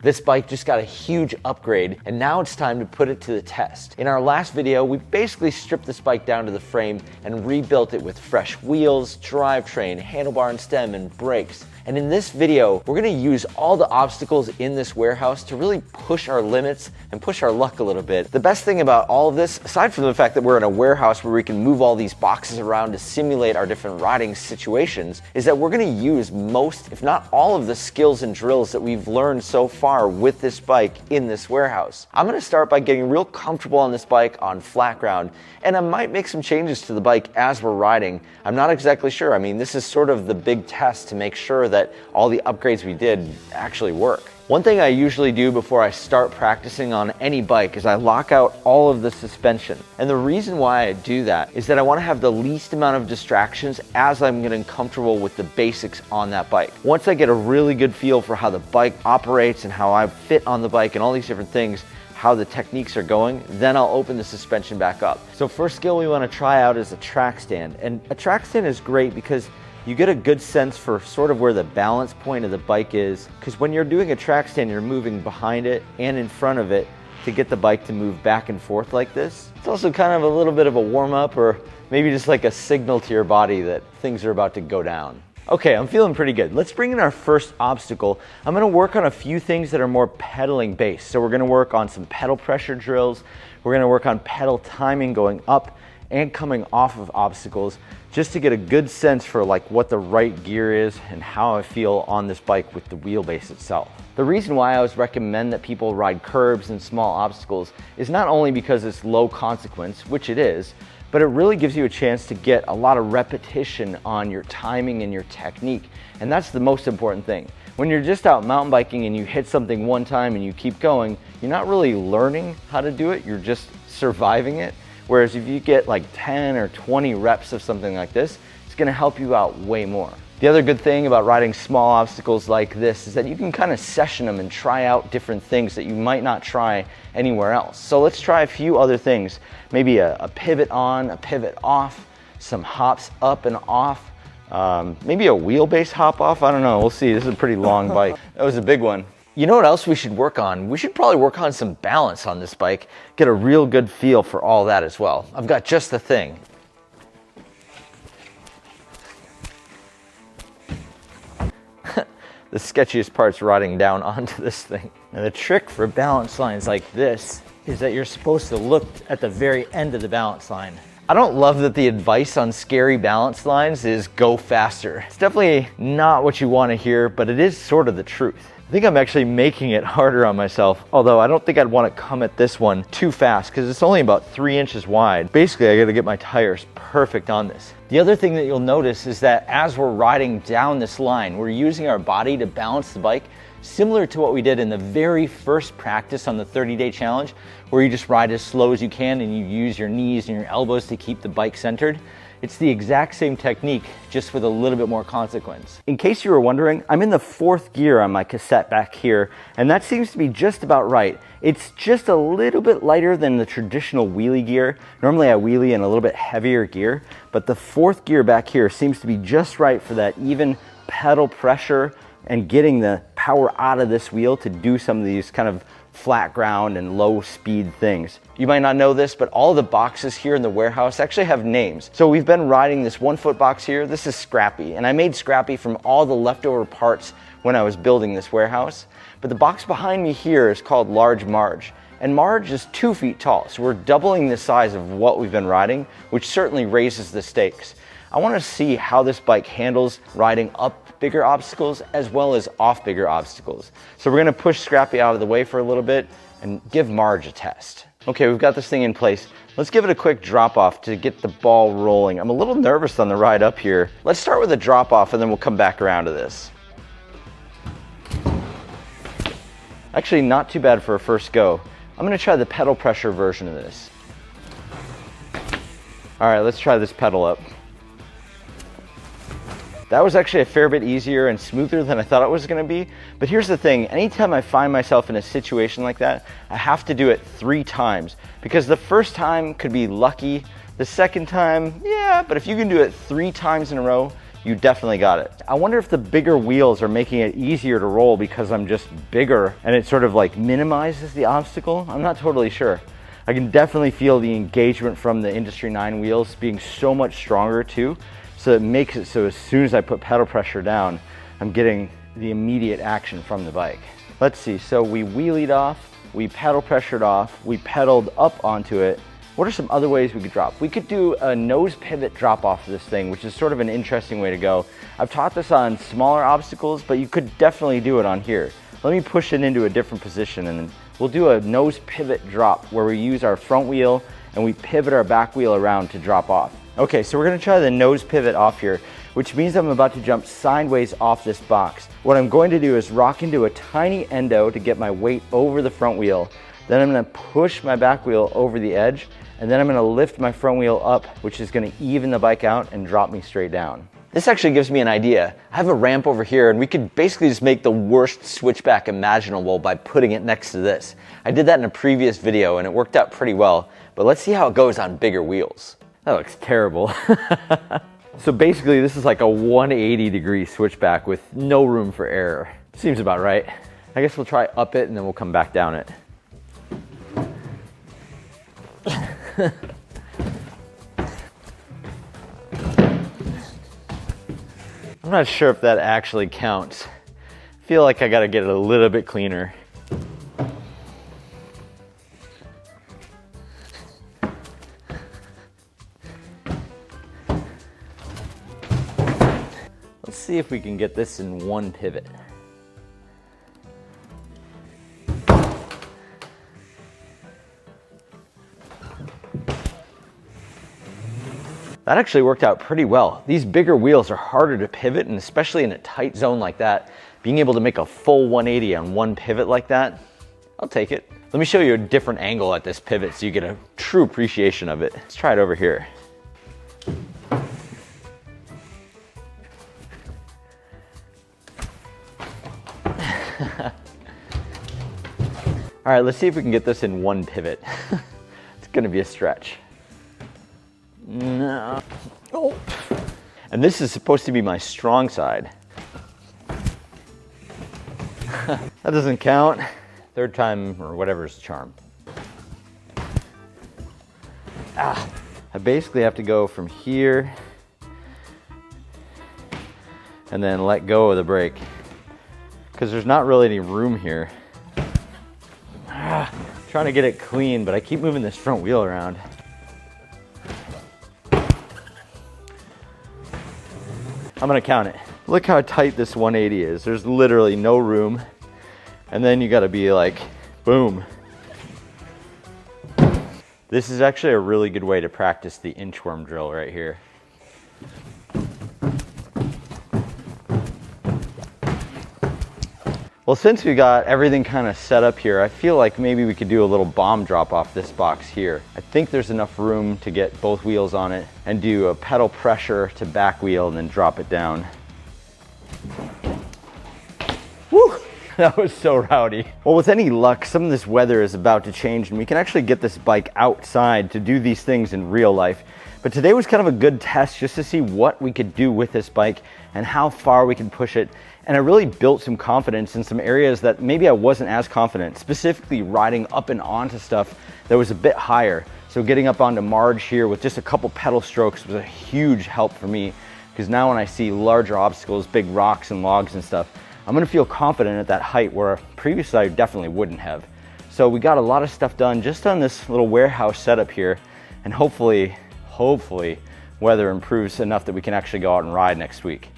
This bike just got a huge upgrade, and now it's time to put it to the test. In our last video, we basically stripped this bike down to the frame and rebuilt it with fresh wheels, drivetrain, handlebar and stem, and brakes. And in this video, we're gonna use all the obstacles in this warehouse to really push our limits and push our luck a little bit. The best thing about all of this, aside from the fact that we're in a warehouse where we can move all these boxes around to simulate our different riding situations, is that we're gonna use most, if not all of the skills and drills that we've learned so far with this bike in this warehouse. I'm gonna start by getting real comfortable on this bike on flat ground, and I might make some changes to the bike as we're riding. I'm not exactly sure. I mean, this is sort of the big test to make sure that all the upgrades we did actually work. One thing I usually do before I start practicing on any bike is I lock out all of the suspension. And the reason why I do that is that I want to have the least amount of distractions as I'm getting comfortable with the basics on that bike. Once I get a really good feel for how the bike operates and how I fit on the bike and all these different things, how the techniques are going, then I'll open the suspension back up. So first skill we want to try out is a track stand. And a track stand is great because you get a good sense for sort of where the balance point of the bike is, because when you're doing a track stand, you're moving behind it and in front of it to get the bike to move back and forth like this. It's also kind of a little bit of a warm-up, or maybe just like a signal to your body that things are about to go down. Okay, I'm feeling pretty good. Let's bring in our first obstacle. I'm gonna work on a few things that are more pedaling based. So we're gonna work on some pedal pressure drills. We're gonna work on pedal timing going up and coming off of obstacles, just to get a good sense for like what the right gear is and how I feel on this bike with the wheelbase itself. The reason why I always recommend that people ride curbs and small obstacles is not only because it's low consequence, which it is, but it really gives you a chance to get a lot of repetition on your timing and your technique. And that's the most important thing. When you're just out mountain biking and you hit something one time and you keep going, you're not really learning how to do it, you're just surviving it. Whereas if you get like 10 or 20 reps of something like this, it's gonna help you out way more. The other good thing about riding small obstacles like this is that you can kind of session them and try out different things that you might not try anywhere else. So let's try a few other things. Maybe a pivot on, a pivot off, some hops up and off, maybe a wheelbase hop off. I don't know, we'll see. This is a pretty long bike. That was a big one. You know what else we should work on? We should probably work on some balance on this bike, get a real good feel for all that as well. I've got just the thing. The sketchiest part's riding down onto this thing. Now the trick for balance lines like this is that you're supposed to look at the very end of the balance line. I don't love that the advice on scary balance lines is go faster. It's definitely not what you want to hear, but it is sort of the truth. I think I'm actually making it harder on myself, although I don't think I'd want to come at this one too fast because it's only about 3 inches wide. Basically, I got to get my tires perfect on this. The other thing that you'll notice is that as we're riding down this line, we're using our body to balance the bike, similar to what we did in the very first practice on the 30-day challenge, where you just ride as slow as you can and you use your knees and your elbows to keep the bike centered. It's the exact same technique, just with a little bit more consequence. In case you were wondering, I'm in the 4th gear on my cassette back here, and that seems to be just about right. It's just a little bit lighter than the traditional wheelie gear. Normally I wheelie in a little bit heavier gear, but the 4th gear back here seems to be just right for that even pedal pressure and getting the power out of this wheel to do some of these kind of flat ground and low speed things. You might not know this, but all the boxes here in the warehouse actually have names. So we've been riding this 1-foot box here. This is Scrappy, and I made Scrappy from all the leftover parts when I was building this warehouse. But the box behind me here is called Large Marge, and Marge is 2 feet tall. So we're doubling the size of what we've been riding, which certainly raises the stakes. I want to see how this bike handles riding up bigger obstacles as well as off bigger obstacles. So we're going to push Scrappy out of the way for a little bit and give Marge a test. Okay, we've got this thing in place. Let's give it a quick drop off to get the ball rolling. I'm a little nervous on the ride up here. Let's start with a drop off and then we'll come back around to this. Actually, not too bad for a first go. I'm going to try the pedal pressure version of this. All right, let's try this pedal up. That was actually a fair bit easier and smoother than I thought it was going to be. But here's the thing, anytime I find myself in a situation like that, I have to do it 3 times. Because the first time could be lucky, the second time, yeah, but if you can do it 3 times in a row, you definitely got it. I wonder if the bigger wheels are making it easier to roll because I'm just bigger and it sort of like minimizes the obstacle. I'm not totally sure. I can definitely feel the engagement from the Industry 9 wheels being so much stronger too. So it makes it so as soon as I put pedal pressure down, I'm getting the immediate action from the bike. Let's see, so we wheelied off, we pedal pressured off, we pedaled up onto it. What are some other ways we could drop? We could do a nose pivot drop off of this thing, which is sort of an interesting way to go. I've taught this on smaller obstacles, but you could definitely do it on here. Let me push it into a different position and then we'll do a nose pivot drop where we use our front wheel and we pivot our back wheel around to drop off. Okay, so we're gonna try the nose pivot off here, which means I'm about to jump sideways off this box. What I'm going to do is rock into a tiny endo to get my weight over the front wheel. Then I'm gonna push my back wheel over the edge, and then I'm gonna lift my front wheel up, which is gonna even the bike out and drop me straight down. This actually gives me an idea. I have a ramp over here and we could basically just make the worst switchback imaginable by putting it next to this. I did that in a previous video and it worked out pretty well, but let's see how it goes on bigger wheels. That looks terrible. So basically this is like a 180-degree switchback with no room for error. Seems about right. I guess we'll try up it and then we'll come back down it. I'm not sure if that actually counts. I feel like I gotta get it a little bit cleaner. Let's see if we can get this in one pivot. That actually worked out pretty well. These bigger wheels are harder to pivot, and especially in a tight zone like that, being able to make a full 180 on one pivot like that, I'll take it. Let me show you a different angle at this pivot so you get a true appreciation of it. Let's try it over here. All right, let's see if we can get this in one pivot. It's gonna be a stretch. No. Oh. And this is supposed to be my strong side. That doesn't count. Third time or whatever's the charm. I basically have to go from here and then let go of the brake because there's not really any room here. Trying to get it clean, but I keep moving this front wheel around. I'm gonna count it. Look how tight this 180 is. There's literally no room. And then you gotta be like, boom. This is actually a really good way to practice the inchworm drill right here. Well, since we got everything kind of set up here, I feel like maybe we could do a little bomb drop off this box here. I think there's enough room to get both wheels on it and do a pedal pressure to back wheel and then drop it down. Woo! That was so rowdy. Well, with any luck, some of this weather is about to change and we can actually get this bike outside to do these things in real life. But today was kind of a good test just to see what we could do with this bike and how far we can push it. And I really built some confidence in some areas that maybe I wasn't as confident, specifically riding up and onto stuff that was a bit higher. So getting up onto Marge here with just a couple pedal strokes was a huge help for me, because now when I see larger obstacles, big rocks and logs and stuff, I'm gonna feel confident at that height where previously I definitely wouldn't have. So we got a lot of stuff done just on this little warehouse setup here, and hopefully weather improves enough that we can actually go out and ride next week.